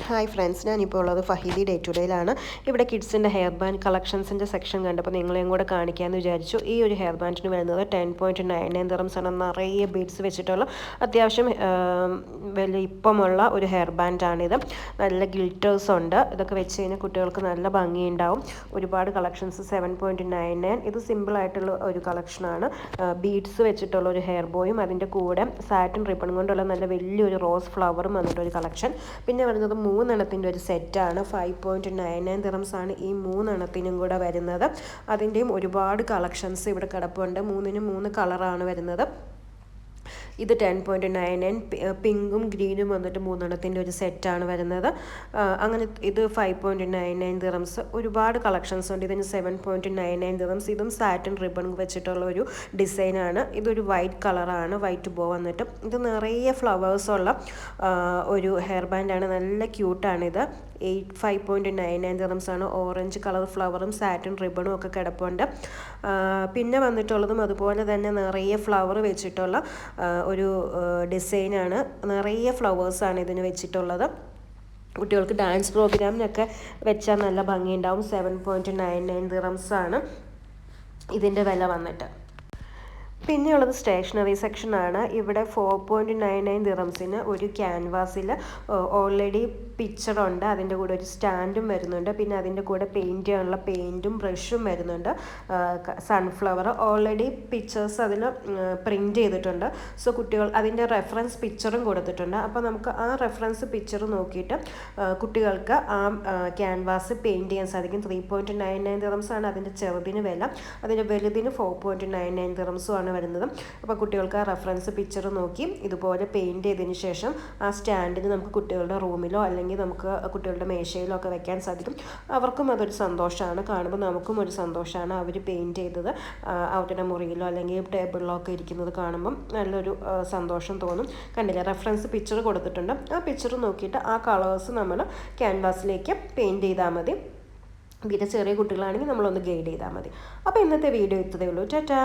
Hi friends, ഞാനിപ്പോൾ ഉള്ളത് ഫഹീദി day to ഡേയിലാണ്. ഇവിടെ കിഡ്സിൻ്റെ ഹെയർ ബാൻഡ് കളക്ഷൻസിൻ്റെ സെക്ഷൻ കണ്ടപ്പോൾ നിങ്ങളെയും കൂടെ കാണിക്കാമെന്ന് വിചാരിച്ചു. ഈ ഒരു ഹെയർ ബാൻഡിന് വരുന്നത് 10.99 ദിറംസ് ആണ്. നിറയെ ബീഡ്സ് വെച്ചിട്ടുള്ള അത്യാവശ്യം വലിയ ഇപ്പമുള്ള ഒരു ഹെയർ ബാൻഡാണിത്. നല്ല ഗിൽറ്റേഴ്സ് ഉണ്ട്. ഇതൊക്കെ വെച്ച് കഴിഞ്ഞാൽ കുട്ടികൾക്ക് നല്ല ഭംഗിയുണ്ടാവും. ഒരുപാട് കളക്ഷൻസ് 7.99. ഇത് സിമ്പിളായിട്ടുള്ള ഒരു കളക്ഷനാണ്. ബീഡ്സ് വെച്ചിട്ടുള്ള ഒരു ഹെയർ ബോയും അതിൻ്റെ കൂടെ സാറ്റിൻ റിബൺ കൊണ്ടുള്ള നല്ല വലിയൊരു റോസ് ഫ്ലവറും വന്നിട്ടൊരു കളക്ഷൻ. പിന്നെ വരുന്നത് 3 എണ്ണത്തിൻ്റെ ഒരു സെറ്റാണ്. 5.99 ദിറംസ് ആണ് ഈ 3 എണ്ണത്തിനും കൂടെ വരുന്നത്. അതിൻ്റെയും ഒരുപാട് കളക്ഷൻസ് ഇവിടെ കിടപ്പുണ്ട്. 3നും 3 കളറാണ് വരുന്നത്. ഇത് 10.99. പിങ്കും ഗ്രീനും വന്നിട്ട് 3 എണ്ണത്തിൻ്റെ ഒരു സെറ്റാണ് വരുന്നത്. അങ്ങനെ ഇത് 5.99 ദിറംസ്. ഒരുപാട് കളക്ഷൻസ് ഉണ്ട്. ഇതിന് 7.99 ദിറംസ്. ഇതും സാറ്റിൻ റിബൺ വെച്ചിട്ടുള്ള ഒരു ഡിസൈനാണ്. ഇതൊരു വൈറ്റ് കളറാണ്, വൈറ്റ് ബോ വന്നിട്ട്. ഇത് നിറയെ ഫ്ലവേഴ്സുള്ള ഒരു ഹെയർ ബാൻഡാണ്. നല്ല ക്യൂട്ടാണിത്. 5.99 ദിറംസ് ആണ്. ഓറഞ്ച് കളർ ഫ്ലവറും സാറ്റിൻ റിബണും ഒക്കെ കിടപ്പുണ്ട്. പിന്നെ വന്നിട്ടുള്ളതും അതുപോലെ തന്നെ നിറയെ ഫ്ലവർ വെച്ചിട്ടുള്ള ഒരു ഡിസൈനാണ്. നിറയെ ഫ്ലവേഴ്സാണ് ഇതിന് വെച്ചിട്ടുള്ളത്. കുട്ടികൾക്ക് ഡാൻസ് പ്രോഗ്രാമിനൊക്കെ വെച്ചാൽ നല്ല ഭംഗിയുണ്ടാവും. 7.99 ദിറംസ് ആണ് ഇതിൻ്റെ വില വന്നിട്ട്. പിന്നെയുള്ളത് സ്റ്റേഷനറി സെക്ഷനാണ്. ഇവിടെ 4.99 ദിറംസിന് ഒരു ക്യാൻവാസിൽ ഓൾറെഡി പിക്ചറുണ്ട്. അതിൻ്റെ കൂടെ ഒരു സ്റ്റാൻഡും വരുന്നുണ്ട്. പിന്നെ അതിൻ്റെ കൂടെ പെയിൻറ്റ് ചെയ്യാനുള്ള പെയിൻറ്റും ബ്രഷും വരുന്നുണ്ട്. സൺഫ്ലവർ ഓൾറെഡി പിക്ചേഴ്സ് അതിൽ പ്രിൻറ്റ് ചെയ്തിട്ടുണ്ട്. സോ കുട്ടികൾ അതിൻ്റെ റെഫറൻസ് പിക്ചറും കൊടുത്തിട്ടുണ്ട്. അപ്പോൾ നമുക്ക് ആ റെഫറൻസ് പിക്ചർ നോക്കിയിട്ട് കുട്ടികൾക്ക് ആ ക്യാൻവാസ് പെയിൻറ്റ് ചെയ്യാൻ സാധിക്കും. 3.99 ദിറംസാണ് അതിൻ്റെ ചെറുതിന് വില. അതിൻ്റെ വലുതിന് 4.99 ദിറംസും ആണ് വരുന്നത്. അപ്പോൾ കുട്ടികൾക്ക് ആ റെഫറൻസ് പിക്ചർ നോക്കി ഇതുപോലെ പെയിൻറ്റ് ചെയ്തതിന് ശേഷം ആ സ്റ്റാൻഡിന് നമുക്ക് കുട്ടികളുടെ റൂമിലോ അല്ലെങ്കിൽ നമുക്ക് കുട്ടികളുടെ മേശയിലോ ഒക്കെ വെക്കാൻ സാധിക്കും. അവർക്കും അതൊരു സന്തോഷമാണ്. കാണുമ്പോൾ നമുക്കും ഒരു സന്തോഷമാണ്. അവർ പെയിൻറ്റ് ചെയ്തത് അവരുടെ മുറിയിലോ അല്ലെങ്കിൽ ടേബിളിലോ ഒക്കെ ഇരിക്കുന്നത് കാണുമ്പം നല്ലൊരു സന്തോഷം തോന്നും. കണ്ടില്ലേ, റെഫറൻസ് പിക്ചർ കൊടുത്തിട്ടുണ്ട്. ആ പിക്ചർ നോക്കിയിട്ട് ആ കളേഴ്സ് നമ്മൾ ക്യാൻവാസിലേക്ക് പെയിൻറ്റ് ചെയ്താൽ മതി. പിന്നെ ചെറിയ കുട്ടികളാണെങ്കിൽ നമ്മളൊന്ന് ഗൈഡ് ചെയ്താൽ മതി. അപ്പോൾ ഇന്നത്തെ വീഡിയോ ഇത്രയേ ഉള്ളൂ. ടാറ്റാ.